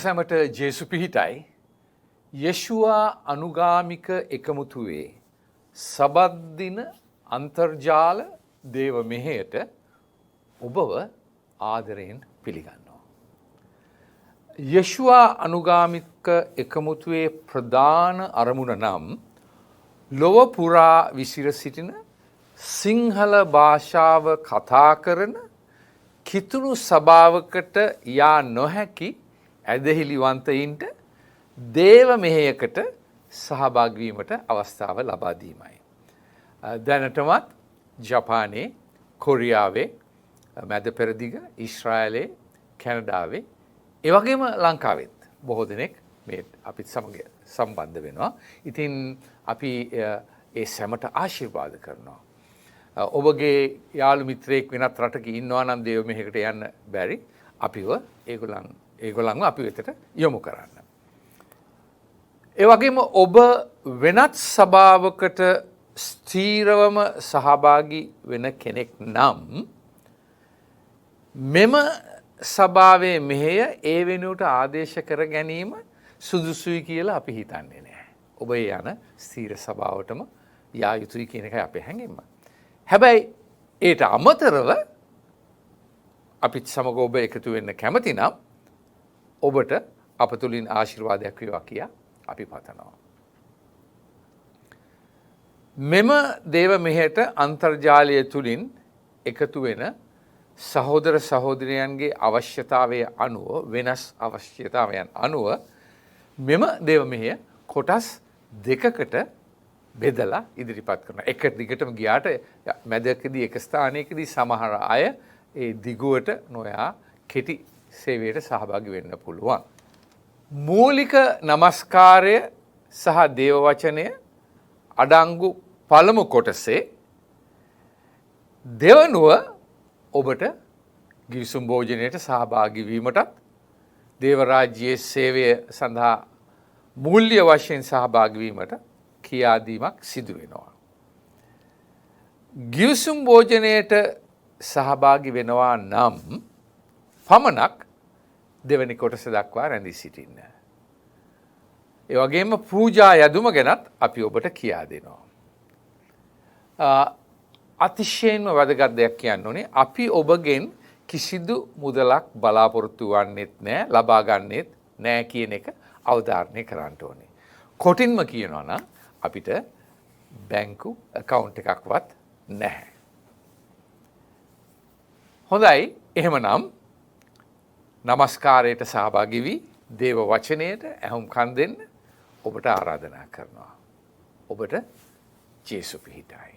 සැමට ජේසු පිහිටයි යේෂුවා අනුගාමික එකමුතුවේ සබත් දින අන්තර්ජාල දේව මෙහෙයට ඔබව ආදරයෙන් පිළිගන්නවා. යේෂුවා අනුගාමික එකමුතුවේ ප්‍රධාන අරමුණ නම් ලොව පුරා විසිර සිටින සිංහල භාෂාව කතා කරන කිතුණු සභාවකට යා නොහැකි ඇදහිලිවන්තයින්ට දේව මෙහෙයකට සහභාගී වීමට අවස්ථාව ලබා දීමයි. දැනටමත් ජපානයේ, කොරියාවේ, මැද පෙරදිග, ඊශ්‍රායලයේ, කැනඩාවේ, ඒ වගේම ලංකාවෙත් බොහෝ දෙනෙක් මේ අපිත් සමග සම්බන්ධ වෙනවා. ඉතින් අපි ඒ සැමට ආශිර්වාද කරනවා. ඔබගේ යාළු මිත්‍රයෙක් වෙනත් රටක ඉන්නවා නම් දේව මෙහෙයකට යන්න බැරි අපිව ඒගොල්ලන්ව අපි වෙතට යොමු කරන්න. ඒ වගේම ඔබ වෙනත් සභාවකට ස්ථීරවම සහභාගී වෙන කෙනෙක් නම් මෙම සභාවේ මෙහෙය ඒ වෙනුවට ආදේශ කර ගැනීම සුදුසුයි කියලා අපි හිතන්නේ නැහැ. ඔබ ඒ යන ස්ථීර සභාවටම යා යුතුයි කියන එකයි අපේ හැඟීම. හැබැයි ඒට අමතරව අපිත් සමග ඔබ එකතු වෙන්න කැමති නම් ඔබට අප තුළින් ආශිර්වාදයක් වේවා කියා අපි පතනවා. මෙම දේව මෙහෙයට අන්තර්ජාලය තුළින් එකතු වෙන සහෝදර සහෝදරයන්ගේ අවශ්‍යතාවය අනුව වෙනස් අවශ්‍යතාවයන් අනුව මෙම දේව මෙහෙය කොටස් දෙකකට බෙදලා ඉදිරිපත් කරනවා. එක දිගටම ගියාට මැදකදී එක ස්ථානයකදී සමහර අය ඒ දිගුවට නොයා කෙටි සේවයට සහභාගී වෙන්න පුළුවන්. මූලික නමස්කාරය සහ දේව වචනය අඩංගු පළමු කොටසේ දෙවනුව ඔබට ගිවිසුම් භෝජනයට සහභාගී වීමටත් දේව රාජ්‍යයේ සේවය සඳහා මූල්‍ය වශයෙන් සහභාගී වීමට කියා දීමක් සිදු වෙනවා. ගිවිසුම් භෝජනයට සහභාගී වෙනවා නම් පමණක් දෙවැනි කොටස දක්වා රැඳී සිටින්න. ඒ වගේම පූජා යදුම ගැනත් අපි ඔබට කියා දෙනවා. අතිශයින්ම වැදගත් දෙයක් කියන්න ඕනේ, අපි ඔබගෙන් කිසිදු මුදලක් බලාපොරොත්තු වන්නෙත් නැහැ, ලබා ගන්නෙත් නැහැ කියන එක අවධාරණය කරන්න ඕනේ. කොටින්ම කියනවා නම් අපිට බැංකු account එකක්වත් නැහැ. හොඳයි, එහෙමනම් නමස්කාරයට සහභාගී වී දේව වචනයට ඇහුම්කන් දෙන්න ඔබට ආරාධනා කරනවා. ඔබට ජේසු පිහිටයි.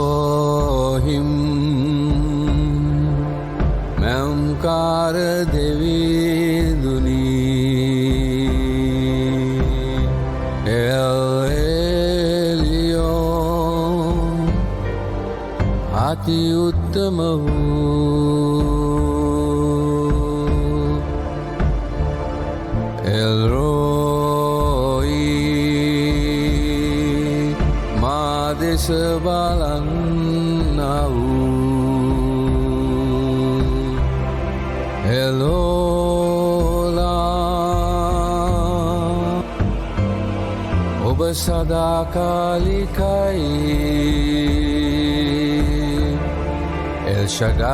එලෝහිම් මැම්කාර දෙවිදුනි එල්එලියෝ අති උත්තම වූ එල්රෝයි මාදෙස බලන්නා වූ එලෝලා ඔබ සදාකාලිකයි එල්ෂඩායි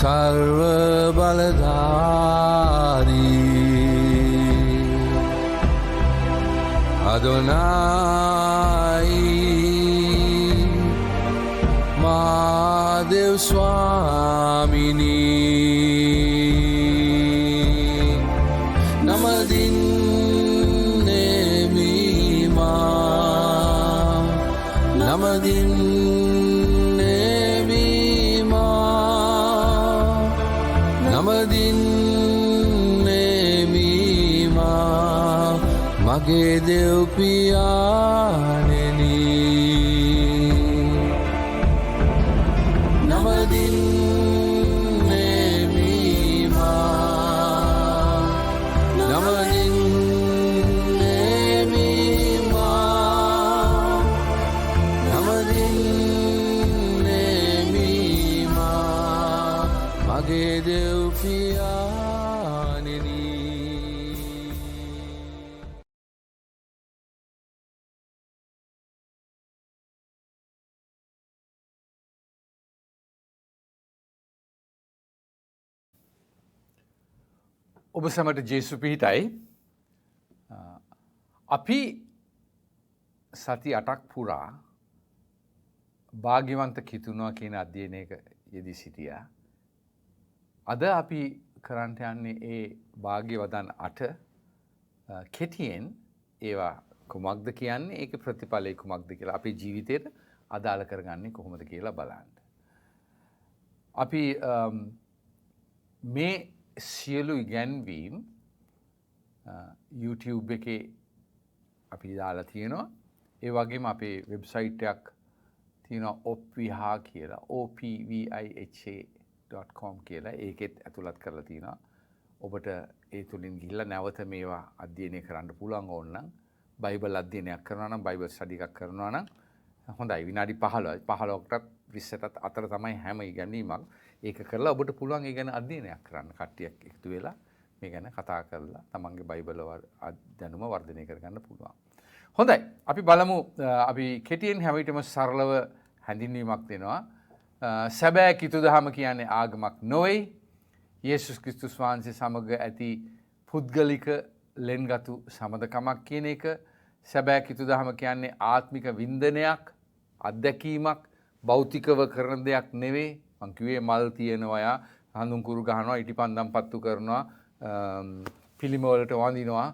සර්ව බලධාරී අදොනා නමදිනි නමදින්නේමීමා නමදින්නේමීමා නමදින්නේමීමා මගේ දෙව්පියාණෙනි ඔබ සැමට ජේසු පිහිටයි. අපි සති 8ක් පුරා භාග්‍යවන්ත කිතුනවා කියන අධ්‍යයනයක යෙදී සිටියා. අද අපි කරන්නට යන්නේ ඒ භාග්‍යවදන් 8 කෙටියෙන් ඒවා කුමක්ද කියන්නේ, ඒක ප්‍රතිඵලය කුමක්ද කියලා අපේ ජීවිතයට අදාළ කරගන්නේ කොහොමද කියලා බලන්න. අපි මේ සියලු ඉගැන්වීම් YouTube එකේ අපි දාලා තියෙනවා. ඒ වගේම අපේ වෙබ්සයිට් එකක් තියෙනවා opviha කියලා opviha.com කියලා. ඒකෙත් ඇතුළත් කරලා තියෙනවා. ඔබට ඒ තුලින් ගිහිල්ලා නැවත මේවා අධ්‍යයනය කරන්න පුළුවන් ඕන නම්, බයිබල් අධ්‍යයනයක් කරනවා නම්, බයිබල් ස්ටඩි එකක් කරනවා නම් හොඳයි. විනාඩි 15කටත් 20ටත් අතර තමයි හැම ඉගැන්වීමක්. ඒක කරලා ඔබට පුළුවන් ඒ ගැන අධ්‍යයනයක් කරන්න. කට්ටියක් එකතු වෙලා මේ ගැන කතා කරලා තමන්ගේ බයිබල දැනුම වර්ධනය කරගන්න පුළුවන්. හොඳයි. අපි බලමු. අපි කෙටියෙන් හැම විටම සරලව හැඳින්වීමක් දෙනවා. සැබෑ කිතුදහම කියන්නේ ආගමක් නොවේ. යේසුස් ක්‍රිස්තුස් වහන්සේ සමග ඇති පුද්ගලික ලෙන්ගතු සමදකමක් කියන එක. සැබෑ කිතුදහම කියන්නේ ආත්මික වින්දනයක්, අත්දැකීමක්, භෞතිකව කරන දෙයක් නෙවෙයි. මං කිව්වේ මල් තියෙනවා, හඳුන් කුරු ගහනවා, ඉටිපන්දම් පත්තු කරනවා, පිළිම වලට වඳිනවා.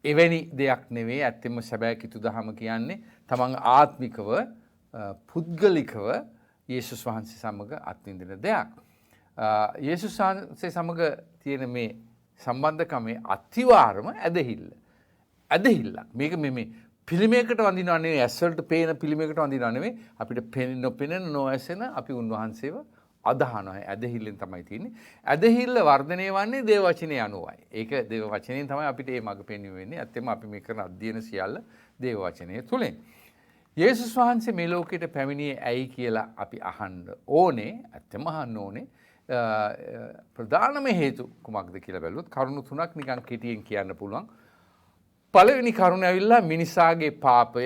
එවැනි දෙයක් නෙවෙයි. ඇත්තෙම සැබෑ කිතුදහම කියන්නේ තමන් ආත්මිකව, පුද්ගලිකව යේසුස් වහන්සේ සමග අත්විඳින දෙයක්. යේසුස් වහන්සේ සමග තියෙන මේ සම්බන්ධකමේ අතිවාරම ඇදහිල්ලක්. මේක මේ පිළිමයකට වඳිනවා නෙවෙයි, ඇස්වලට පේන පිළිමයකට වඳිනවා නෙවෙයි. අපිට නොපෙනෙන, නොඇසෙන අපි උන්වහන්සේව අදහනවා. ඇදහිල්ලෙන් තමයි තියෙන්නේ. ඇදහිල්ල වර්ධනය වන්නේ දේව වචනේ අනුවයි. ඒක දේව වචනයෙන් තමයි අපිට මේ මඟ පෙන්වීම වෙන්නේ. ඇත්තෙම අපි මේ කරන අධ්‍යයන සියල්ල දේව වචනය තුලින්. යේසුස් වහන්සේ මේ ලෝකෙට පැමිණියේ ඇයි කියලා අපි අහන්න ඕනේ. ඇත්තම අහන්න ඕනේ. ප්‍රධානම හේතු කුමක්ද කියලා බැලුවොත් කරුණු 3ක් නිකන් කෙටියෙන් කියන්න පුළුවන්. පළවෙනි කරුණ ඇවිල්ලා මිනිසාගේ පාපය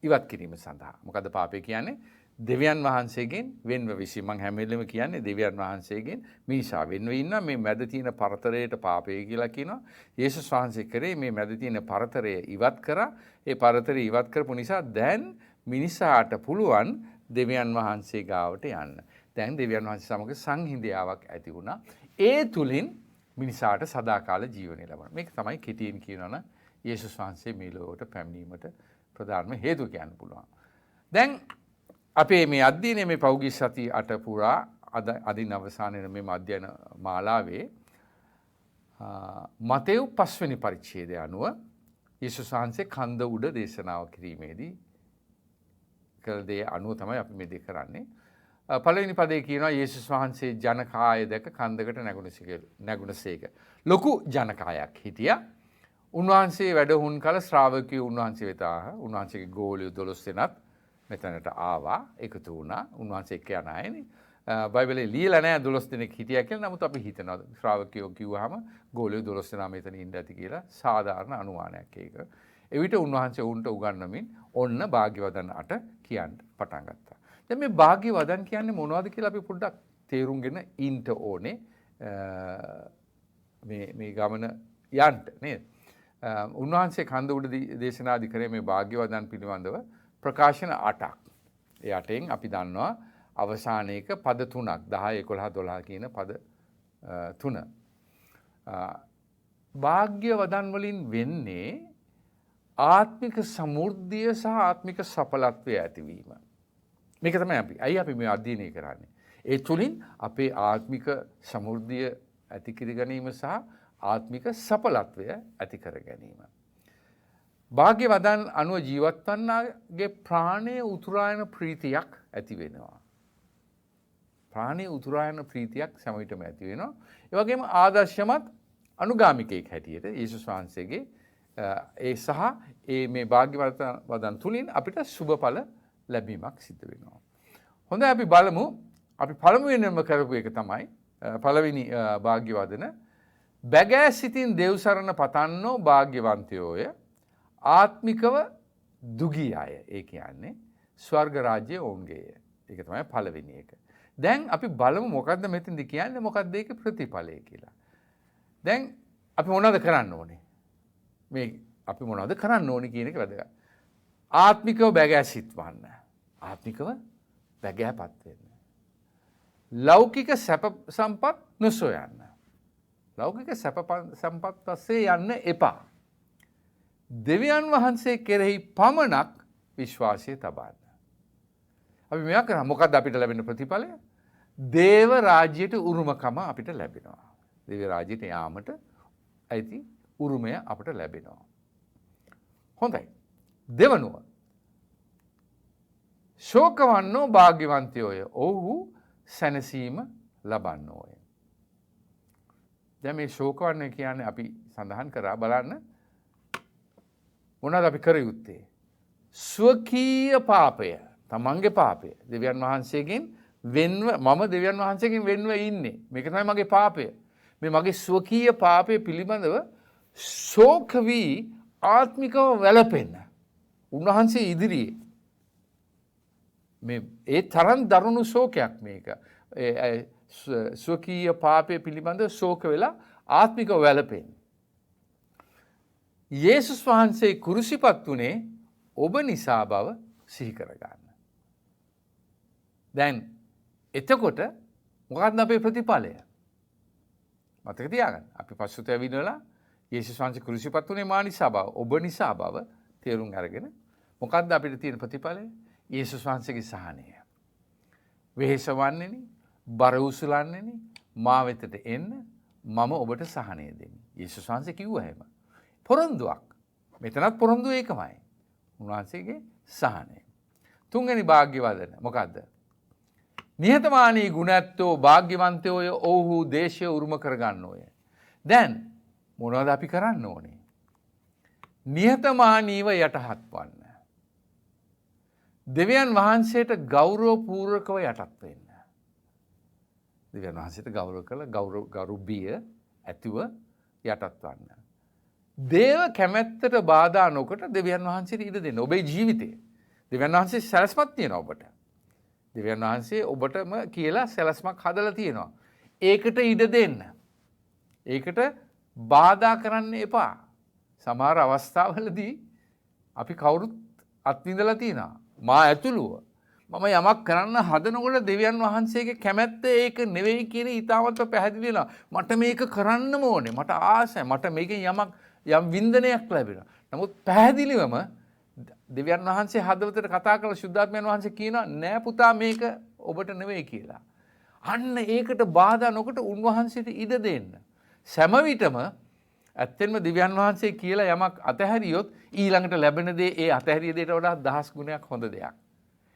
ඉවත් කිරීම සඳහා. මොකද පාපය කියන්නේ? දෙවියන් වහන්සේගෙන් වෙන්ව විසීම. මම හැම වෙලෙම කියන්නේ දෙවියන් වහන්සේගෙන් මිනිසා වෙන්ව ඉන්න මේ මැද තියෙන පරතරයට පාපය කියලා කියනවා. යේසුස් වහන්සේ කරේ මේ මැද තියෙන පරතරය ඉවත් කරා. ඒ පරතරය ඉවත් කරපු නිසා දැන් මිනිසාට පුළුවන් දෙවියන් වහන්සේ ගාවට යන්න. දැන් දෙවියන් වහන්සේ සමග සංහිඳියාවක් ඇති වුණා. ඒ තුලින් මිනිසාට සදාකාල ජීවනය ලැබෙනවා. මේක තමයි කෙටියෙන් කියනවනම් යේසුස් වහන්සේ මේ ලෝකයට පැමිණීමට ප්‍රධානම හේතුව කියන්න පුළුවන්. දැන් අපේ මේ අධ්‍යයනයේ මේ පෞද්ගලික සති 8 පුරා අදින් අවසානයේ මේ අධ්‍යයන මාලාවේ මතෙව් 5 වෙනි පරිච්ඡේදය අනුව යේසුස් වහන්සේ කන්ද උඩ දේශනාව කිරීමේදී කළ දේ අනුව තමයි අපි මේ දෙක කරන්නේ. පළවෙනි පදේ කියනවා යේසුස් වහන්සේ ජනකාය දැක කන්දකට නැගුණසේක. ලොකු ජනකායක් හිටියා. උන්වහන්සේ වැඩහුන් කල ශ්‍රාවකයෝ උන්වහන්සේ වෙත ආහ. උන්වහන්සේගේ ගෝලියෝ 12 දෙනත් මෙතනට ආවා, එකතු වුණා. උන්වහන්සේ එක්ක යන අයනේ. බයිබලේ ලියලා නැහැ 12 දෙනෙක් හිටියා කියලා. නමුත් අපි හිතනවා ශ්‍රාවකයෝ කිව්වහම ගෝලියෝ 12 දෙනා මෙතන ඉඳ ඇති කියලා සාධාරණ අනුමානයක් ඒක. එවිට උන්වහන්සේ උන්ට උගන්වමින් ඔන්න භාග්‍යවදන් 8 කියන්න පටන් ගත්තා. දැන් මේ භාග්‍යවදන් කියන්නේ මොනවද කියලා අපි පොඩ්ඩක් තේරුම්ගෙන ඉන්න ඕනේ. මේ ගමන යන්න නේද? උන්වහන්සේ කන්ද උඩ දේශනාදි කරේ මේ භාග්‍යවදන් පිළිබඳව ප්‍රකාශන 8ක්. ඒ 8ෙන් අපි දන්නවා අවසානයක පද 3ක් 10 11 12 කියන පද 3 භාග්‍ය වදන් වලින් වෙන්නේ ආත්මික සමෘද්ධිය සහ ආත්මික සඵලත්වය ඇතිවීම. මේක තමයි අපි මේ අධ්‍යයනය කරන්නේ. ඒ තුලින් අපේ ආත්මික සමෘද්ධිය ඇති කර ගැනීම සහ ආත්මික සඵලත්වය ඇති කර ගැනීම. භාග්‍ය වදන් අනුව ජීවත් වන්නාගේ ප්‍රාණයේ උතුරායන ප්‍රීතියක් ඇති වෙනවා. ප්‍රාණයේ උතුරායන ප්‍රීතියක් සමවිතම ඇති වෙනවා. ඒ වගේම ආදර්ශමත් අනුගාමිකයෙක් හැටියට යේසුස් වහන්සේගේ ඒ සහ ඒ මේ භාග්‍ය වදන් තුලින් අපිට සුබඵල ලැබීමක් සිද්ධ වෙනවා. හොඳයි අපි බලමු. අපි පළමුවෙනිම කරපු එක තමයි පළවෙනි භාග්‍ය වදන බැගෑ සිතින් දෙව් සරණ පතන්නෝ භාග්‍යවන්තයෝය ආත්මිකව දුගී අය. ඒ කියන්නේ ස්වර්ග රාජ්‍ය ඔවුන්ගේය. ඒක තමයි පළවෙනි එක. දැන් අපි බලමු මොකද්ද මෙතෙන්දි කියන්නේ මොකද්ද ඒකේ ප්‍රතිඵලය කියලා. දැන් අපි මොනවද කරන්න ඕනේ? මේ අපි මොනවද කරන්න ඕනේ කියන එක වැදගත්. ආත්මිකව බැගෑ සිත්වන්න. ආත්මිකව බැගෑපත් වෙන්න. ලෞකික සැප සම්පත් නොසොයන්න. ලෞකික සැප සම්පත් පස්සේ යන්න එපා. දෙවියන් වහන්සේ කෙරෙහි පමණක් විශ්වාසය තබන්න. අපි මෙයා කරා මොකද්ද අපිට ලැබෙන ප්‍රතිඵලය? දේව රාජ්‍යයට උරුමකම අපිට ලැබෙනවා. දේව රාජ්‍යයට යාමට ඇති උරුමය අපට ලැබෙනවා. හොඳයි. දෙවනුව ශෝකවන්නෝ භාග්‍යවන්තයෝය. ඔව්හු සැනසීම ලබන්නෝය. දැන් මේ ශෝකවන්නේ කියන්නේ අපි සඳහන් කරා බලන්න මොනවද අපි කර යුත්තේ? ස්වකීය පාපය, තමන්ගේ පාපය. දෙවියන් වහන්සේගෙන් වෙන්ව මම දෙවියන් වහන්සේගෙන් වෙන්ව ඉන්නේ. මේක තමයි මගේ පාපය. මේ මගේ ස්වකීය පාපය පිළිබඳව ශෝක වී ආත්මිකව වැළපෙන්න. උන්වහන්සේ ඉදිරියේ මේ ඒ තරම් දරුණු ශෝකයක් මේක. ස්වකීය පාපය පිළිබඳව ශෝක වෙලා ආත්මිකව වැළපෙන්න. යේසුස් වහන්සේ කුරුසිපත් වුණේ ඔබ නිසා බව සිහි කරගන්න. දැන් එතකොට මොකක්ද අපේ ප්‍රතිඵලය? මතක තියාගන්න. අපි පසුතැ විඳලා යේසුස් වහන්සේ කුරුසිපත් වුණේ මා නිසා බව, ඔබ නිසා බව තේරුම් අරගෙන මොකක්ද අපිට තියෙන ප්‍රතිඵලය? යේසුස් වහන්සේගේ සහනය. වෙහෙස වන්නේනි, බර උසුලන්නේනි, මා වෙතට එන්න, මම ඔබට සහනය දෙමි. යේසුස් වහන්සේ කිව්වා එහෙම. පොරොන්දුවක්. මෙතනත් පොරොන්දුව ඒකමයි. උන්වහන්සේගේ සහනය. තුන්වෙනි භාග්‍යවදන මොකද්ද? නිහතමානී ගුණැත්තෝ භාග්‍යවන්තයෝය ඔව්හු දේශය උරුම කරගන්නෝය. දැන් මොනවද අපි කරන්න ඕනේ? නිහතමානීව යටහත් වන්න. දෙවියන් වහන්සේට ගෞරවපූර්වකව යටත් වෙන්න. දෙවියන් වහන්සේට ගෞරව කළ ගෞරවබිය ඇතුව යටත් වන්න. දේව කැමැත්තට බාධා නොකොට දෙවියන් වහන්සේට ඉඩ දෙන්න. ඔබේ ජීවිතේ දෙවියන් වහන්සේ සැලැස්මක් තියෙනවා ඔබට. දෙවියන් වහන්සේ ඔබටම කියලා සැලැස්මක් හදලා තියෙනවා. ඒකට ඉඩ දෙන්න. ඒකට බාධා කරන්න එපා. සමහර අවස්ථාවලදී අපි කවුරුත් අත්විඳලා තියෙනවා. මා ඇතුළුව. මම යමක් කරන්න හදනකොට දෙවියන් වහන්සේගේ කැමැත්ත ඒක නෙවෙයි කියන ඊටමත් පැහැදිලි වෙනවා. මට මේක කරන්නම ඕනේ. මට ආසයි. මට මේකෙන් යම් වින්දනයක් ලැබෙනවා. නමුත් පැහැදිලිවම දෙවියන් වහන්සේ හදවතට කතා කරලා සුද්ධාත්මයන් වහන්සේ කියනවා නෑ පුතා මේක ඔබට නෙවෙයි කියලා. අන්න ඒකට බාධා නොකොට උන්වහන්සේට ඉඩ දෙන්න. සෑම විටම ඇත්තෙන්ම දෙවියන් වහන්සේ කියලා යමක් අතහැරියොත් ඊළඟට ලැබෙන දේ ඒ අතහැරිය දෙයට වඩා 10 ගුණයක් හොඳ දෙයක්.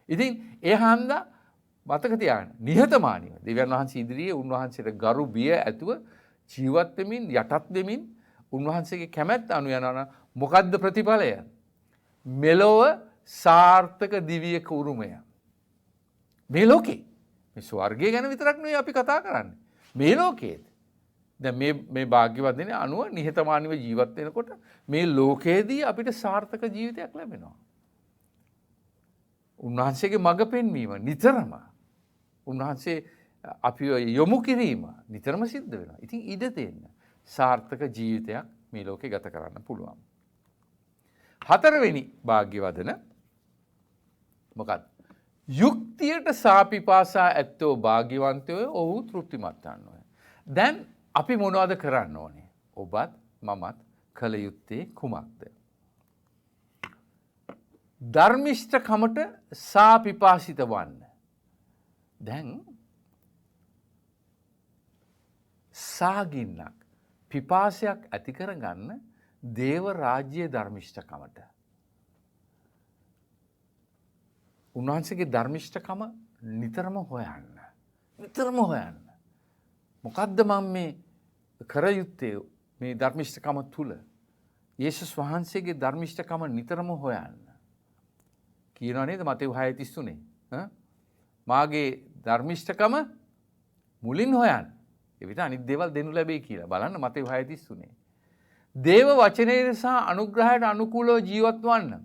ඉතින් ඒ හන්දා මතක තියාගන්න. නිහතමානීව දෙවියන් වහන්සේ ඉදිරියේ උන්වහන්සේට ගරු බිය ඇතුව ජීවත් වෙමින් යටත් වෙමින් උන්වහන්සේගේ කැමැත්ත අනුව යනවා. මොකද්ද ප්‍රතිඵලය? මෙලොව සාර්ථක දිව්‍යක උරුමය. මේ ලෝකේ මේ ස්වර්ගය ගැන විතරක් නෙවෙයි අපි කතා කරන්නේ. මේ ලෝකයේද දැන් මේ භාග්‍යවදනේ අනුව නිහතමානීව ජීවත් වෙනකොට මේ ලෝකයේදී අපිට සාර්ථක ජීවිතයක් ලැබෙනවා. උන්වහන්සේගේ මඟ පෙන්වීම නිතරම උන්වහන්සේ අපි යොමු කිරීම නිතරම සිද්ධ වෙනවා. ඉතින් ඉඩ දෙන්න සාර්ථක ජීවිතයක් මේ ලෝකේ ගත කරන්න පුළුවන්. හතරවෙනි භාග්‍යවදන මොකක්ද? යුක්තියට සාපිපාසා ඇත්තෝ භාග්‍යවන්තයෝ ඔහු තෘප්තිමත් වන්නෝය. දැන් අපි මොනවද කරන්න ඕනේ? ඔබත් මමත් කළ යුත්තේ කුමක්ද? ධර්මිෂ්ඨකමට සාපිපාසිත වන්න. දැන් සාගින්නක් පිපාසයක් ඇති කරගන්න දේව රාජ්‍ය ධර්මිෂ්ඨකමට. උන්වහන්සේගේ ධර්මිෂ්ඨකම නිතරම හොයන්න. නිතරම හොයන්න. මොකද්ද මම මේ කර යුත්තේ මේ ධර්මිෂ්ඨකම තුල? යේසුස් වහන්සේගේ ධර්මිෂ්ඨකම නිතරම හොයන්න. කියනවා නේද මතෙව් 6:33? මාගේ ධර්මිෂ්ඨකම මුලින් හොයන්න. එවිට අනිත් දේවල් දෙනු ලැබෙයි කියලා. බලන්න මතෙව් 6:33. දේව වචනයේ සහ අනුග්‍රහයට අනුකූලව ජීවත් වන්න.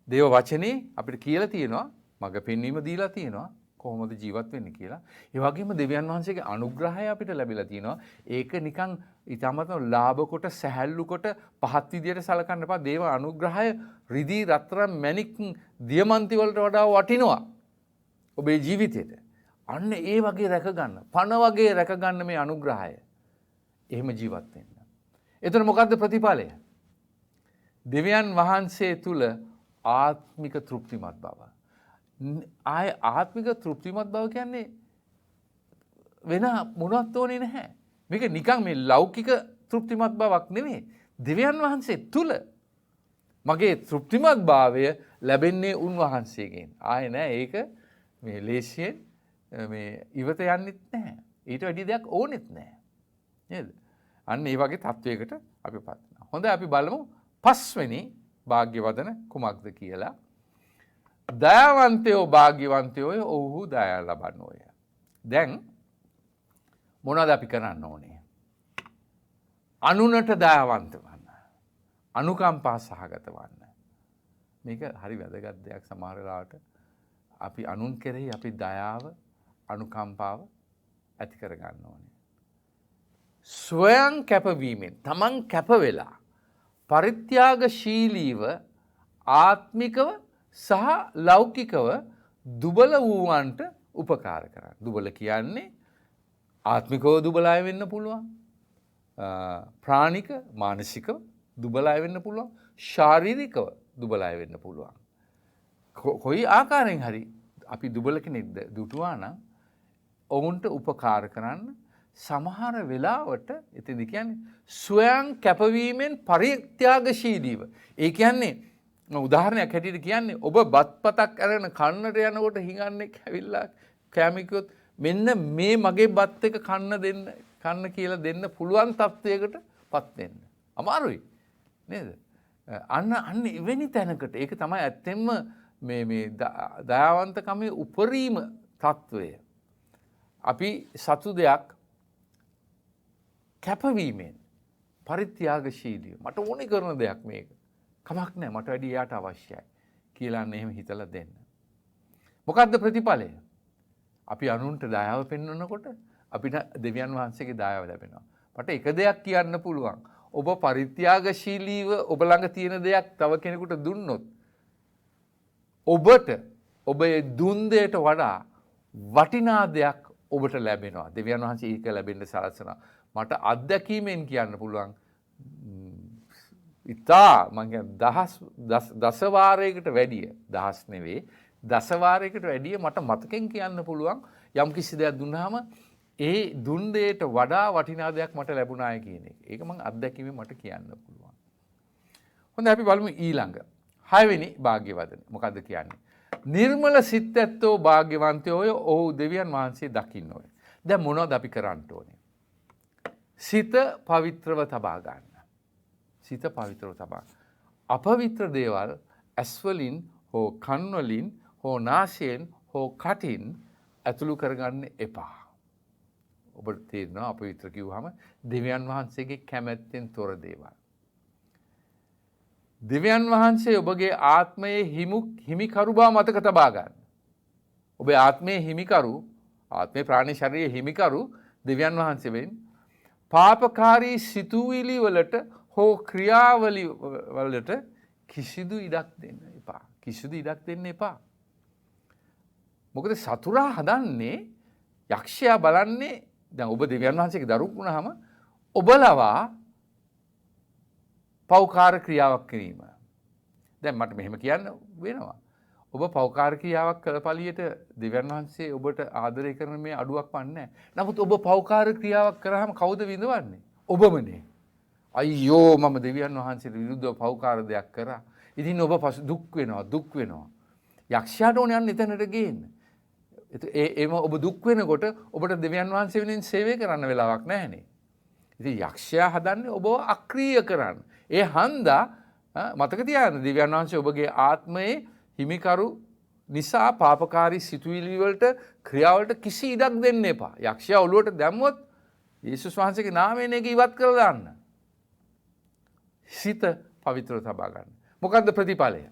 දේව වචනේ අපිට කියලා තියෙනවා, මඟ පෙන්වීම දීලා තියෙනවා කොහොමද ජීවත් වෙන්නේ කියලා. ඒ වගේම දෙවියන් වහන්සේගේ අනුග්‍රහය අපිට ලැබිලා තියෙනවා. ඒක නිකන් ඊටමතම ලාභ කොට, සැහැල්ලු කොට, පහත් විදියට සලකන්න එපා. දේව අනුග්‍රහය රිදී රත්තරන් මැණික් දියමන්ති වලට වඩා වටිනවා ඔබේ ජීවිතේට. අන්න ඒ වගේ රැකගන්න, පණ වගේ රැකගන්න මේ අනුග්‍රහය. එහෙම ජීවත් වෙන්න. එතන මොකද්ද ප්‍රතිඵලය? දෙවියන් වහන්සේ තුල ආත්මික තෘප්තිමත් බව. ආය ආත්මික තෘප්තිමත් බව කියන්නේ වෙන මොනවත් ඕනේ නැහැ. මේක නිකන් මේ ලෞකික තෘප්තිමත් බවක් නෙමෙයි. දෙවියන් වහන්සේ තුල මගේ තෘප්තිමත් භාවය ලැබෙන්නේ උන්වහන්සේගෙන්. ආයේ නෑ ඒක මේ ලේසියෙන් මේ ඉවත යන්නෙත් නැහැ. ඊට වැඩි දෙයක් ඕනෙත් නැහැ. නේද? අන්න ඒ වගේ තත්වයකට අපි පත් වෙනවා. හොඳයි අපි බලමු පස්වෙනි භාග්‍යවදන කුමක්ද කියලා. දයාවන්තයෝ භාග්‍යවන්තයෝ ඔව්හු දයා ලබන්නෝය. දැන් මොනවද අපි කරන්න ඕනේ? අනුනට දයාවන්ත වන්න. අනුකම්පා සහගත වන්න. මේක හරි වැදගත් දෙයක්. සමහර වෙලාවට අපි අනුන් කෙරෙහි අපි දයාව, අනුකම්පාව ඇති කර ගන්න ඕනේ. ස්වයං කැපවීමෙන් තමන් කැප වෙලා පරිත්‍යාගශීලීව ආත්මිකව සහ ලෞකිකව දුබල වූවන්ට උපකාර කරන්න. දුබල කියන්නේ ආත්මිකව දුබල අය වෙන්න පුළුවන්. ප්‍රාණික මානසිකව දුබල අය වෙන්න පුළුවන්. ශාරීරිකව දුබල අය වෙන්න පුළුවන්. කොයි ආකාරයෙන් හරි අපි දුබල කෙනෙක් දුටුවා නම් ඔවුන්ට උපකාර කරන්න සමහර වෙලාවට එතෙන්ද කියන්නේ ස්වයං කැපවීමෙන් පරිත්‍යාගශීලීව. ඒ කියන්නේ උදාහරණයක් හැටියට කියන්නේ ඔබ බත්පතක් අරගෙන කන්නට යනකොට හිඟන්නේ ඇවිල්ලා කැමිකුත් මෙන්න මේ මගේ බත් එක කන්න කියලා දෙන්න පුළුවන් තත්වයකට පත් වෙන්න. අමාරුයි නේද? අන්න එවැනි තැනකට ඒක තමයි ඇත්තෙන්ම මේ දයාවන්තකමේ උපරිම තත්වය. අපි සතු දෙයක් කැපවීමෙන් පරිත්‍යාගශීලීව මට ඕනේ කරන දෙයක් මේක. කමක් නැහැ මට වැඩි එයාට අවශ්‍යයි කියලා එහෙම හිතලා දෙන්න. මොකද්ද ප්‍රතිඵලය? අපි අනුන්ට දයාව පෙන්වනකොට අපිට දෙවියන් වහන්සේගේ දයාව ලැබෙනවා. මට එක දෙයක් කියන්න පුළුවන්. ඔබ පරිත්‍යාගශීලීව ඔබ ළඟ තියෙන දෙයක් තව කෙනෙකුට දුන්නොත් ඔබට ඔබ ඒ දුන් දෙයට වඩා වටිනා දෙයක් ඔබට ලැබෙනවා. දෙවියන් වහන්සේ ඒක ලැබෙන්න සලසනවා. මට අත්දැකීමෙන් කියන්න පුළුවන් ඉතා මං කියන්නේ දසවාරයකට වැඩිය දහස් නෙවෙයි දසවාරයකට වැඩිය මට මතකෙන් කියන්න පුළුවන් යම් කිසි දෙයක් දුන්නාම ඒ දුන් දෙයට වඩා වටිනා දෙයක් මට ලැබුණාය කියන එක. ඒක මං අත්දැකීමෙන් මට කියන්න පුළුවන්. හොඳයි අපි බලමු ඊළඟ 6 වෙනි භාග්‍යවදන. මොකද්ද කියන්නේ? නිර්මල සිත් ඇත්තෝ භාග්‍යවන්තයෝ ඔහු දෙවියන් වහන්සේ දකින්නෝය. දැන් මොනවද අපි කරන්න ඕනේ? සිත පවිත්‍රව තබා ගන්න. සිත පවිත්‍රව තබා. අපවිත්‍ර දේවල් ඇස් වලින් හෝ කන් වලින් හෝ නාසයෙන් හෝ කටින් ඇතුළු කරගන්න එපා. ඔබට තේරෙනවා අපවිත්‍ර කිව්වහම දෙවියන් වහන්සේගේ කැමැත්තෙන් තොර දේවල්. දෙවියන් වහන්සේ ඔබගේ ආත්මයේ හිමිකරු බව මතක තබා ගන්න. ඔබේ ආත්මයේ හිමිකරු, ආත්මේ ප්‍රාණි ශරීරයේ හිමිකරු දෙවියන් වහන්සේ වෙන්නේ. පාපකාරී සිතුවිලි වලට හෝ ක්‍රියාවලි වලට කිසිදු ඉඩක් දෙන්න එපා. කිසිදු ඉඩක් දෙන්න එපා. මොකද සතුරා හදන්නේ යක්ෂයා බලන්නේ දැන් ඔබ දෙවියන් වහන්සේගේ දරුවෙක් වුණාම ඔබ ලවා පෞකාර ක්‍රියාවක් කිරීම. දැන් මට මෙහෙම කියන්න වෙනවා. ඔබ පෞකාර ක්‍රියාවක් කළ පළියට දෙවියන් වහන්සේ ඔබට ආදරය කරන මේ අඩුවක් වන්නේ නැහැ. නමුත් ඔබ පෞකාර ක්‍රියාවක් කරාම කවුද විඳවන්නේ? ඔබමනේ. අයියෝ මම දෙවියන් වහන්සේට විරුද්ධව පෞකාර දෙයක් කරා. ඉතින් ඔබ දුක් වෙනවා. යක්ෂයාට ඕන යන්න එතනට ගේන්න. ඒම ඔබ දුක් වෙනකොට ඔබට දෙවියන් වහන්සේ වෙනුවෙන් සේවය කරන්න වෙලාවක් නැහැනේ. ඉතින් යක්ෂයා හදන්නේ ඔබව අක්‍රීය කරන්න. ඒ හන්දා මතක තියාගන්න දෙවියන් වහන්සේ ඔබගේ ආත්මයේ හිමිකරු නිසා පාපකාරී සිතුවිලි වලට ක්‍රියාවලට කිසි ඉඩක් දෙන්න එපා. යක්ෂයා ඔළුවට දැම්මොත් යේසුස් වහන්සේගේ නාමයෙන් ඒක ඉවත් කරලා දාන්න. සිත පවිත්‍රව තබා ගන්න. මොකද්ද ප්‍රතිඵලය?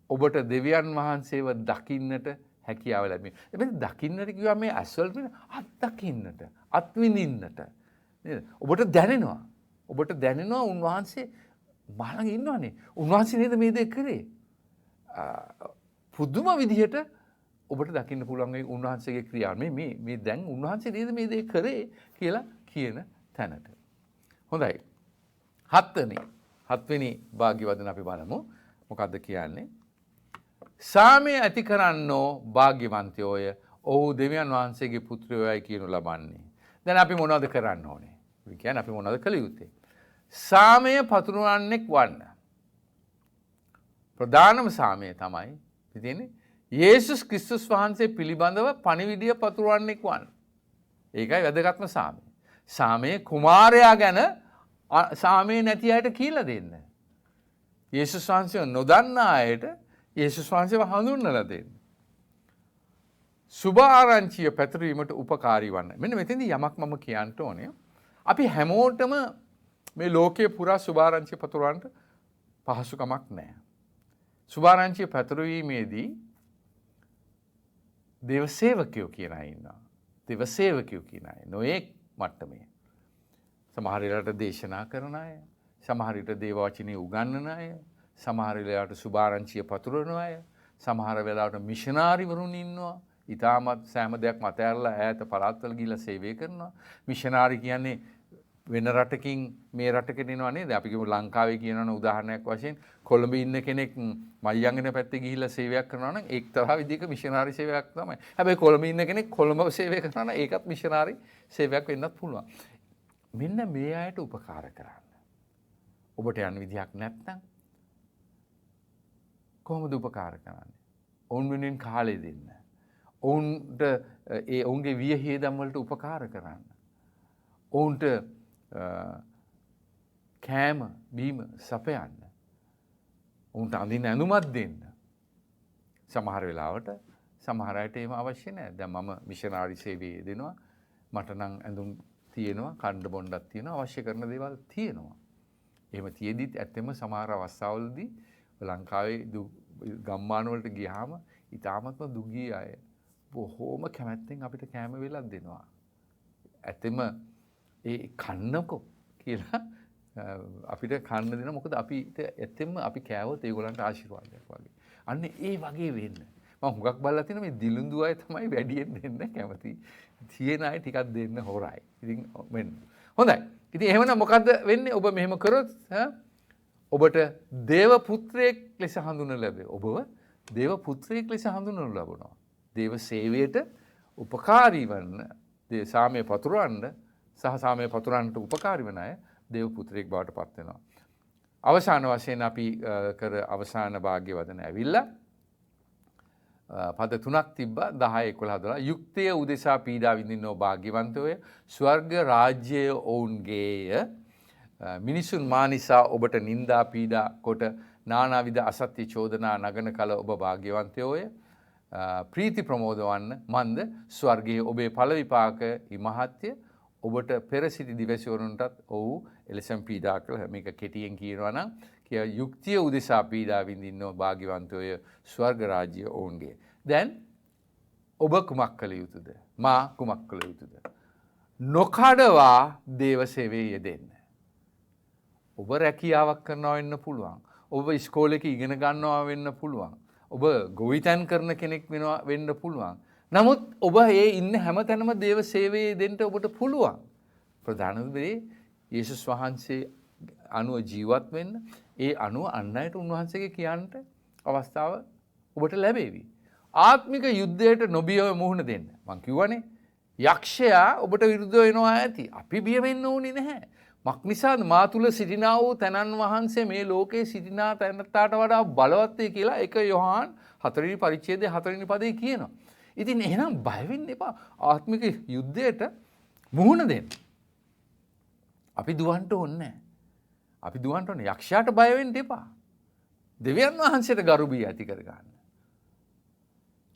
ඔබට දෙවියන් වහන්සේව දකින්නට හැකියාව ලැබෙනවා. එබැවින් දකින්නට කියවා මේ ඇස්වලට අත් දකින්නට, අත් විඳින්නට නේද? ඔබට දැනෙනවා උන්වහන්සේ මහලඟ ඉන්නවනේ. උන්වහන්සේ නේද මේ දේ කරේ? පුදුම විදිහට ඔබට දකින්න පුළුවන් මේ උන්වහන්සේගේ ක්‍රියාව. මේ දැන් උන්වහන්සේ නේද මේ දේ කරේ කියලා කියන තැනට. හොඳයි. හත්වෙනි භාග්‍යවදන අපි බලමු. මොකද්ද කියන්නේ? සාමය ඇති කරන්නෝ භාග්‍යවන්තයෝය. ඔහු දෙවියන් වහන්සේගේ පුත්‍රයෝයි කියනු ලබන්නේ. දැන් අපි මොනවද කරන්න ඕනේ? ඒ කියන්නේ අපි මොනවද කළ යුත්තේ? සාමය පතුරවන්නෙක් වන්න. ප්‍රධානම සාමය තමයි තියෙන්නේ යේසුස් ක්‍රිස්තුස් වහන්සේ පිළිබඳව පණිවිඩය පතුරවන්නෙක් වන්න. ඒකයි වැදගත්ම සාමය. සාමයේ කුමාරයා ගැන සාමය නැති අයට කියලා දෙන්න. යේසුස් වහන්සේව නොදන්නා අයට යේසුස් වහන්සේව හඳුන්වලා දෙන්න. සුභ ආරංචිය පැතිරීමට උපකාරී වන්න. මෙන්න මෙතෙන්දී යමක් මම කියන්න ඕනේ. අපි හැමෝටම මේ ලෝකයේ පුරා සුභ ආරංචිය පතුරවන්න පහසුකමක් නැහැ. සුභ ආරංචිය පැතිරීමේදී දේව සේවකයෝ කියන අය ඉන්නවා. දේව සේවකයෝ කියන අය නොඑක් මට්ටමේ. සමහර වෙලාවට දේශනා කරන අය, සමහර විට දේව වචනේ උගන්වන අය, සමහර වෙලාවට සුභ ආරංචිය පතුරවන අය, සමහර වෙලාවට මිෂනාරිවරුන් ඉන්නවා. ඊටමත් සෑම දෙයක් මත ඇරලා ඈත පළාත්වල ගිහිල්ලා සේවය කරනවා. මිෂනාරි කියන්නේ වෙන රටකින් මේ රටකට එනවා නේද? අපි කියමු ලංකාවේ කියනවනේ උදාහරණයක් වශයෙන් කොළඹ ඉන්න කෙනෙක් මයංගන පැත්තේ ගිහිල්ලා සේවයක් කරනවා නම් එක්තරා විදිහක මිෂනාරි සේවයක් තමයි. හැබැයි කොළඹ ඉන්න කෙනෙක් කොළඹ සේවය කරනවා නම් ඒකත් මිෂනාරි සේවයක් වෙන්නත් පුළුවන්. මෙන්න මේ අයට උපකාර කරන්න. ඔබට යන විදිහක් නැත්නම් කොහොමද උපකාර කරන්නේ? ඔවුන් වෙනුවෙන් කාලය දෙන්න. ඔවුන්ට ඔවුන්ගේ වියහියදම් වලට උපකාර කරන්න. ඔවුන්ට කෑම බීම සපයන්න. ඔවුන්ට අඳින්න ඇඳුමක් දෙන්න. සමහර වෙලාවට සමහර අයට ඒව අවශ්‍ය නැහැ. දැන් මම මිෂනාරි සේවයේ දෙනවා. මට නම් ඇඳුම් තියෙනවා, කණ්ඩ බොණ්ඩක් තියෙනවා, අවශ්‍ය කරන දේවල් තියෙනවා. එහෙම තියෙදිත් ඇත්තෙම සමහර අවස්ථාවලදී ලංකාවේ ගම්මාන වලට ගියාම ඊටාමත්ම දුගී අය බොහෝම කැමැත්තෙන් අපිට කෑම වෙලක් දෙනවා. ඇත්තෙම ඒ කන්නකො කියලා අපිට කන්න දෙන මොකද අපිට ඇත්තෙම අපි කෑවොත් ඒගොල්ලන්ට ආශිර්වාදයක් වගේ. අන්න ඒ වගේ වෙන්න. මම හුඟක් බලලා තියෙන මේ දිලුඳු අය තමයි වැඩියෙන් දෙන්න කැමති. තියෙන අය ටිකක් දෙන්න හොරයි. ඉතින් මෙන්න. හොඳයි. ඉතින් එහෙමනම් මොකද්ද වෙන්නේ? ඔබ මෙහෙම කරොත් ඔබට දේව පුත්‍රයෙක් ලෙස හඳුන්වනු ලැබේ. ඔබව දේව පුත්‍රයෙක් ලෙස හඳුන්වනු ලැබෙනවා. දේව සේවයට උපකාරී වන්න, සාමය පතුරවන්න සහ සාමය පතුරවන්නට උපකාරී වන අය දේව පුත්‍රයෙක් බවට පත් වෙනවා. අවසාන වශයෙන් අපි කර අවසාන භාග්‍යවදන ඇවිල්ලා පද 3ක් තිබ්බා 10 11 12 යුක්තය උදෙසා පීඩා විඳින්නෝ භාග්‍යවන්තෝය ස්වර්ග රාජ්‍යය ඔවුන්ගේය මිනිසුන් මා නිසා ඔබට නිന്ദා පීඩා කොට නානාවිධ අසත්‍ය චෝදනා නගන කල ඔබ භාග්‍යවන්තයෝය ප්‍රීති ප්‍රමෝද වන්න මන්ද ස්වර්ගයේ ඔබේ ඵල විපාක ඉමහත්ය ඔබට පෙර සිටි දිවැසිවරුන්ටත් ඔව් එලෙසම පීඩා කළ මේක කෙටියෙන් කියනවා නම් යුක්තිය උදෙසා පීඩා විඳින්නෝ භාග්‍යවන්තෝය ස්වර්ග රාජ්‍ය ඔවුන්ගේ. දැන් ඔබ කුමක් කළ යුතුද? මා කුමක් කළ යුතුද? නොකඩවා දේව සේවයේ යෙදෙන්න. ඔබ රැකියාවක් කරනවා වෙන්න පුළුවන්. ඔබ ඉස්කෝලේක ඉගෙන ගන්නවා වෙන්න පුළුවන්. ඔබ ගොවිතැන් කරන කෙනෙක් වෙන්න පුළුවන්. නමුත් ඔබ ඒ ඉන්න හැමතැනම දේව සේවයේ දෙන්න ඔබට පුළුවන්. ප්‍රධානම දේ යේසුස් වහන්සේ අනුව ජීවත් වෙන්න, ඒ අනුව අන් අයට උන්වහන්සේගේ කියන්නට අවස්ථාව ඔබට ලැබේවි. ආත්මික යුද්ධයට නොබියව මුහුණ දෙන්න. මං කිව්වනේ යක්ෂයා ඔබට විරුද්ධව වෙනවා ඇති. අපි බිය වෙන්න ඕනේ නැහැ. මක් නිසාද මා තුල සිටිනා වූ තනන් වහන්සේ මේ ලෝකේ සිටිනා තැනට වඩා බලවත් වේ කියලා 1 යොහාන් 4 වෙනි පරිච්ඡේදයේ 4 වෙනි පදේ කියනවා. ඉතින් එහෙනම් බය වෙන්න එපා. ආත්මික යුද්ධයට මුහුණ දෙන්න. අපි දුවන්න ඕනේ නැහැ. අපි දුවන්න ඕනේ යක්ෂයාට බය වෙන්න එපා. දෙවියන් වහන්සේට ගරු බිය ඇති කර ගන්න.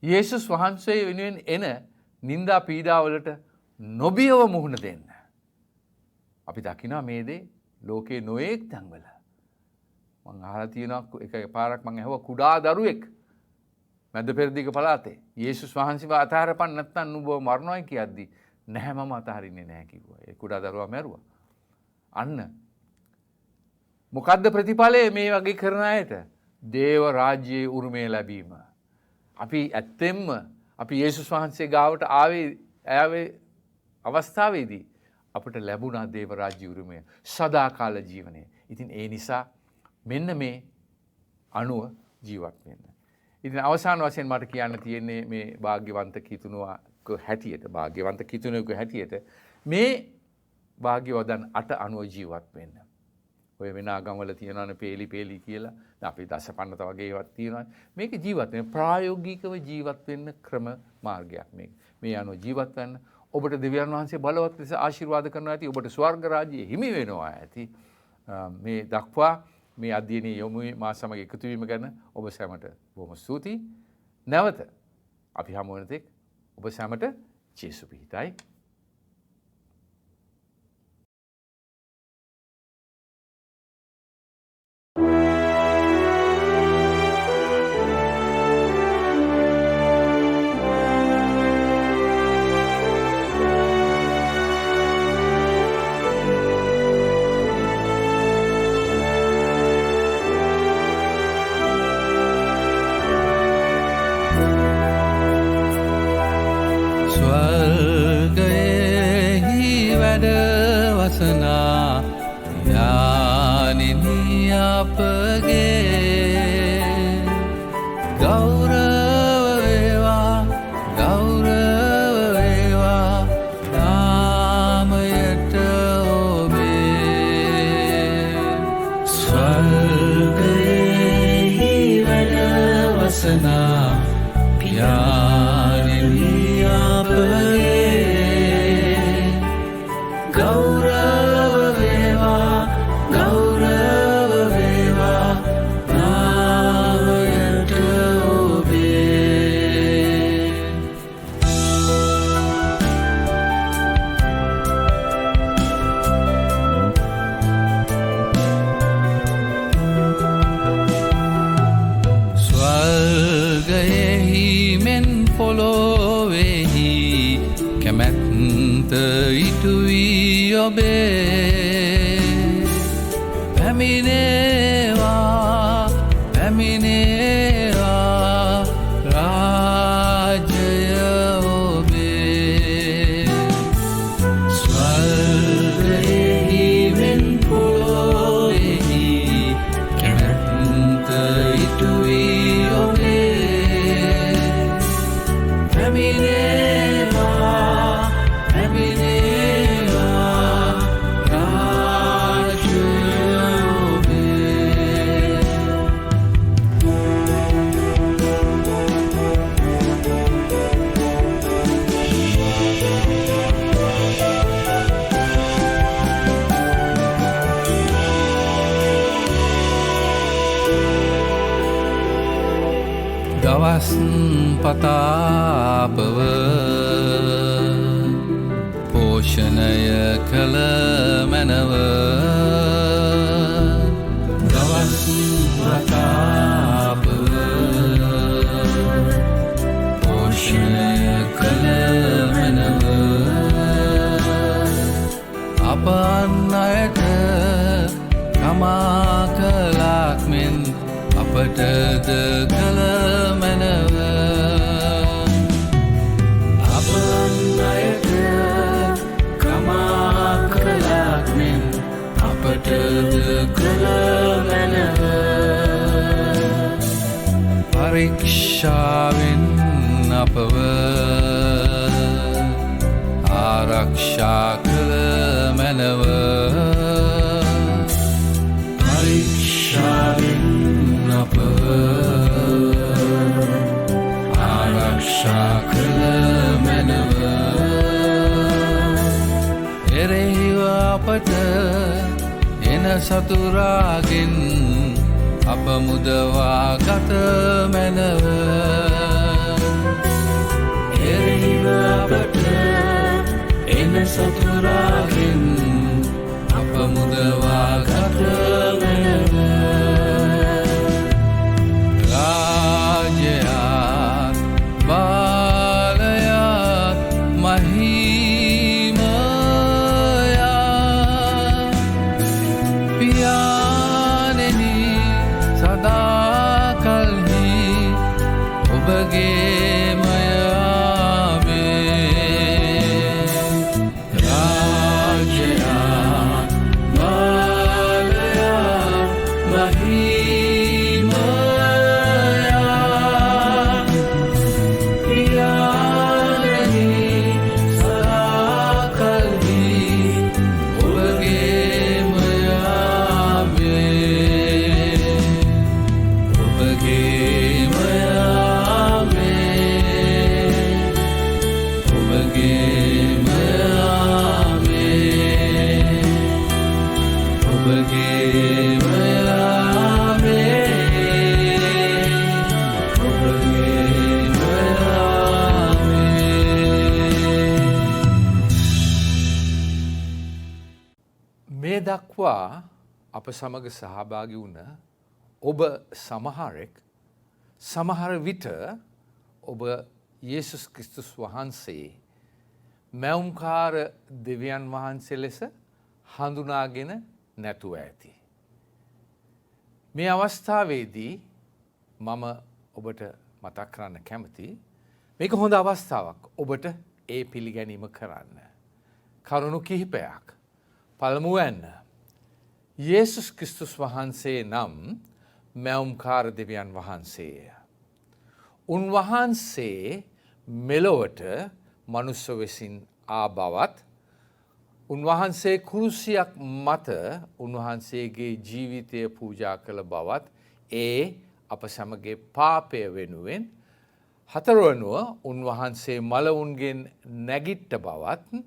යේසුස් වහන්සේ වෙනුවෙන් එන නිന്ദා පීඩාවලට නොබියව මුහුණ දෙන්න. අපි දකිනවා මේ දේ ලෝකේ නොඑක් තැන්වල. මං අහලා තියෙනවා එක පාරක් මං ඇහුවා කුඩා දරුවෙක් මැද පෙරදිග පළාතේ යේසුස් වහන්සේව අතහරපන් නැත්නම් නුඹව මරණයි කියද්දි නැහැ මම අතහරින්නේ නැහැ කිව්වා. ඒ කුඩා දරුවා මැරුවා. අන්න මොකද්ද ප්‍රතිඵලය මේ වගේ කරන අයට? දේව රාජ්‍යයේ උරුමය ලැබීම. අපි ඇත්තෙන්ම අපි යේසුස් වහන්සේ ගාවට ආවේ අවස්ථාවේදී අපට ලැබුණා දේව රාජ්‍ය උරුමය, සදාකාල ජීවනය. ඉතින් ඒ නිසා මෙන්න මේ අනුව ජීවත් වෙන්න. ඉතින් අවසාන වශයෙන් මට කියන්න තියෙන්නේ මේ භාග්‍යවන්ත කිතුණුවක හැටියට මේ භාග්‍යවදන් 8 අනුව ජීවත් වෙන්න. ඔය වෙන ආගම්වල තියෙනවනේ පේලි කියලා. දැන් අපි දසපන්නත වගේ ඒවත් තියෙනවා. මේක ජීවත් වෙන ප්‍රායෝගිකව ජීවත් වෙන්න ක්‍රම මාර්ගයක් මේක. මේ අනුව ජීවත් වෙන්න ඔබට දෙවියන් වහන්සේ බලවත් ලෙස ආශිර්වාද කරනවා ඇති. ඔබට ස්වර්ග රාජ්‍යය හිමි වෙනවා ඇති. මේ දක්වා මේ අධ්‍යයනයේ යොමුවේ මා සමග එකතු වීම ගැන ඔබ සැමට බොහොම ස්තුතියි. නැවත අපි හමු වෙන තෙක් ඔබ සැමට ජේසු පිහිටයි. දවස් පතාපව පෝෂණය කළ මැනව දවස් පතාපව පෝෂණය කළ මැනව අප අන් අයට කමා කලාක් මෙන් අපටද කළ මෙන් අපට කළ මැනව පරීක්ෂාවෙන් අපව ආරක්ෂා කළ මැනව පරීක්ෂාවෙන් අපව ආරක්ෂා කළ මැනව එරෙහිව අපට එන සතුරාගෙන් අප මුදවා ගත මැනව එරෙහිව අපට එන සතුරාගෙන් අප මුදවා ගත මැනව රාජ්‍යයත් බලයත් මහිමයත් පියාණෙනි සදාකල්හි ඔබගේමය ආමේන් රාජ්‍යයත් බලයත් මහිමයත් පියාණෙනි සදාකල්හි ඔබගේමය ආමේන් ඔබගේමය ආමේන් ඔබගේමය ආමේන් ඔබගේමය ආමේන් ඔබගේමය ආමේන් මේ දක්වා අප සමග සහභාගී වුණ ඔබ සමහරෙක් සමහර විට ඔබ යේසුස් ක්‍රිස්තුස් වහන්සේ මැවුම්කාර දෙවියන් වහන්සේ ලෙස හඳුනාගෙන නැතුව ඇති. මේ අවස්ථාවේදී මම ඔබට මතක් කරන්න කැමති මේක හොඳ අවස්ථාවක් ඔබට ඒ පිළිගැනීම කරන්න. කරුණු කිහිපයක්. පළමුවෙන් යේසුස් ක්‍රිස්තුස් වහන්සේ නම් මැවුම්කාර දෙවියන් වහන්සේය. උන්වහන්සේ මෙලොවට මනුස්ස විසින් ආ බවත් උන්වහන්සේ කුරුසියක් මත උන්වහන්සේගේ ජීවිතය පූජා කළ බවත් ඒ අප සමගේ පාපය වෙනුවෙන් හතරවනුව උන්වහන්සේ මලවුන්ගෙන් නැගිට්ට බවත්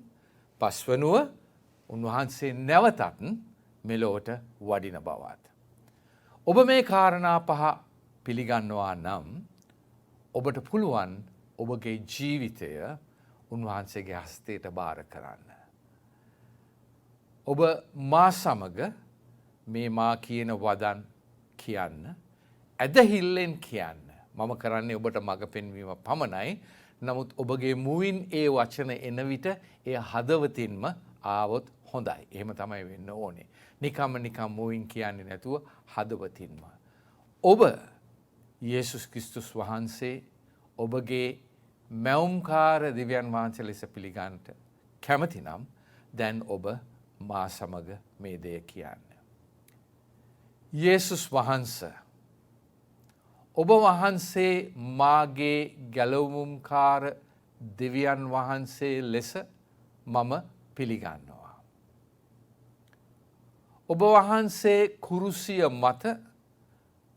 පස්වනුව උන්වහන්සේ නැවතත් මෙලොවට වඩින බවත්. ඔබ මේ කාරණා පහ පිළිගන්නවා නම් ඔබට පුළුවන් ඔබගේ ජීවිතය උන්වහන්සේගේ හස්තයට බාර කරන්න. ඔබ මා සමග මේ මා කියන වදන් කියන්න ඇදහිල්ලෙන් කියන්න. මම කරන්නේ ඔබට මඟ පෙන්වීම පමණයි. නමුත් ඔබගේ මුවින් ඒ වචන එන විට එය හදවතින්ම ආවොත් හොඳයි. එහෙම තමයි වෙන්න ඕනේ. නිකම්ම මුවින් කියන්නේ නැතුව හදවතින්ම. ඔබ යේසුස් ක්‍රිස්තුස් වහන්සේ ඔබගේ මැවුම්කාර දෙවියන් වහන්සේ ලෙස පිළිගන්නට කැමති නම් දැන් ඔබ මා සමග මේ දෙය කියන්න. යේසුස් වහන්සේ ඔබ වහන්සේ මාගේ ගැලවුම්කාර දෙවියන් වහන්සේ ලෙස මම පිළිගන්නවා. ඔබ වහන්සේ කුරුසිය මත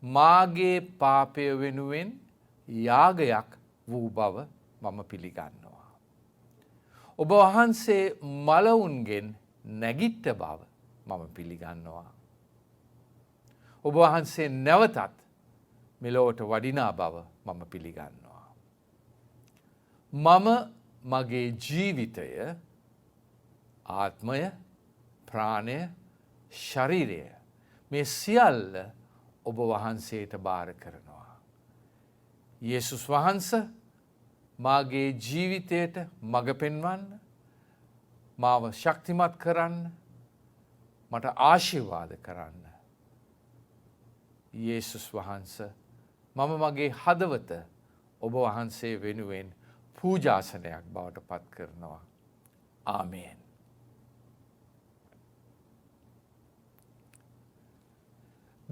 මාගේ පාපය වෙනුවෙන් යාගයක් වූ බව මම පිළිගන්නවා. ඔබ වහන්සේ මලවුන්ගෙන් නැගිට්ට බව මම පිළිගන්නවා. ඔබ වහන්සේ නැවතත් මෙලොවට වඩිනා බව මම පිළිගන්නවා. මම මගේ ජීවිතය ආත්මය ප්‍රාණය ශරීරය මේ සියල්ල ඔබ වහන්සේට බාර කරනවා. යේසුස් වහන්සේ මාගේ ජීවිතයට මඟ පෙන්වන්න මාව ශක්තිමත් කරන්න මට ආශිර්වාද කරන්න. යේසුස් වහන්සේ මම මගේ හදවත ඔබ වහන්සේ වෙනුවෙන් පූජාසනයක් බවට පත් කරනවා. ආමේන්.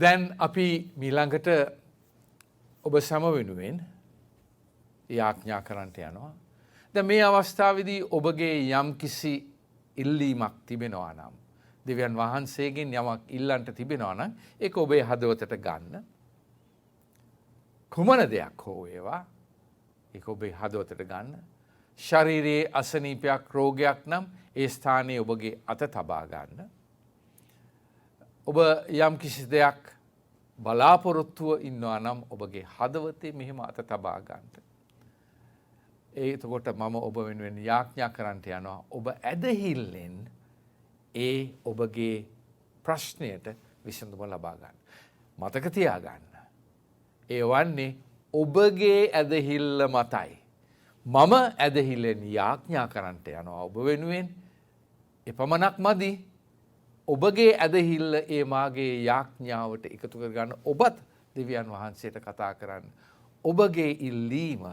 දැන් අපි මීළඟට ඔබ සැම වෙනුවෙන් යාඥා කරන්නට යනවා. දැන් මේ අවස්ථාවේදී ඔබගේ යම් කිසි ඉල්ලීමක් තිබෙනවා නම් දෙවියන් වහන්සේගෙන් යමක් ඉල්ලන්ට තිබෙනවා නම් ඒක ඔබේ හදවතට ගන්න. කුමන දෙයක් හෝ ඒවා ඒක ඔබේ හදවතට ගන්න. ශරීරයේ අසනීපයක් රෝගයක් නම් ඒ ස්ථානයේ ඔබගේ අත තබා ගන්න. ඔබ යම් කිසි දෙයක් බලාපොරොත්තුව ඉන්නවා නම් ඔබගේ හදවතේ මෙහෙම අත තබා ගන්නට. එතකොට මම ඔබ වෙනුවෙන් යාඥා කරන්නට යනවා. ඔබ ඇදහිල්ලෙන් ඒ ඔබගේ ප්‍රශ්නයට විසඳුම ලබා ගන්න. මතක තියාගන්න. ඒ වන්නේ ඔබගේ ඇදහිල්ල මතයි. මම ඇදහිල්ලෙන් යාඥා කරන්නට යනවා ඔබ වෙනුවෙන්. එපමණක් මදි. ඔබගේ ඇදහිල්ල ඒ මාගේ යාඥාවට එකතු කරගන්න ඔබත් දෙවියන් වහන්සේට කතා කරන්න. ඔබගේ ඉල්ලීම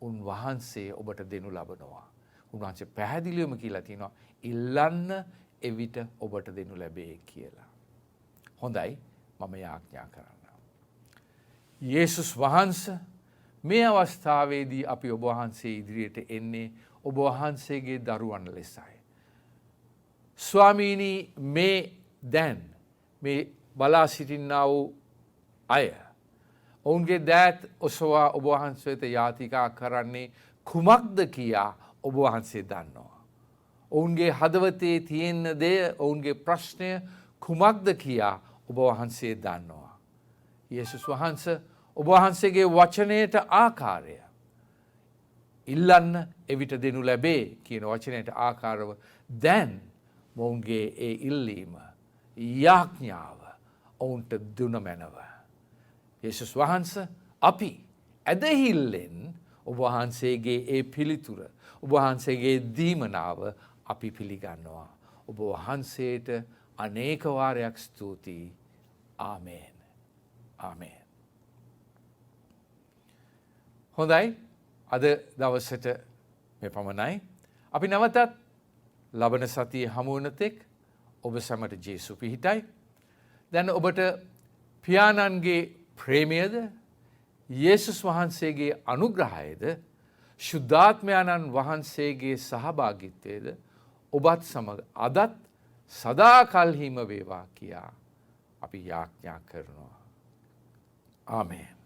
උන්වහන්සේ ඔබට දෙනු ලබනවා. උන්වහන්සේ පැහැදිලිවම කියලා තියෙනවා ඉල්ලන්න එවිට ඔබට දෙනු ලැබේ කියලා. හොඳයි මම යාඥා කරන්න. යේසුස් වහන්සේ මේ අවස්ථාවේදී අපි ඔබ වහන්සේ ඉදිරියට එන්නේ ඔබ වහන්සේගේ දරුවන් ලෙසයි. ස්වාමීනි මේ දැන් මේ බලා සිටින්නා වූ අය ඔවුන්ගේ දෑත් ඔසවා ඔබ වහන්සේට යාතිකා කරන්නේ කුමක්ද කියා ඔබ වහන්සේ දන්නවා. ඔවුන්ගේ හදවතේ තියෙන දේ ඔවුන්ගේ ප්‍රශ්නය කුමක්ද කියා ඔබ වහන්සේ දන්නවා. යේසුස් වහන්සේ ඔබ වහන්සේගේ වචනයට ආකාරය ඉල්ලන්න එවිට දෙනු ලැබේ කියන වචනයට ආකාරව දැන් මොවුන්ගේ ඒ ඉල්ලීම යාඥාව ඔවුන්ට දුන මැනව. යේසුස් වහන්සේ අපි ඇදහිල්ලෙන් ඔබ වහන්සේගේ ඒ පිළිතුර ඔබ වහන්සේගේ දීමනාව අපි පිළිගන්නවා. ඔබ වහන්සේට අනේක වාරයක් ස්තුතියි. ආමේන්. ආමේන්. හොඳයි අද දවසට මේ පමණයි. අපි නැවතත් ලබන සතිය හමු වන තෙක් ඔබ සැමට ජේසු පිහිටයි. දැන් ඔබට පියාණන්ගේ ප්‍රේමයද යේසුස් වහන්සේගේ අනුග්‍රහයද ශුද්ධාත්මයන්න් වහන්සේගේ සහභාගිත්වයද ඔබත් සමග අදත් සදාකල්හිම වේවා කියා අපි යාඥා කරනවා. ආමේන්.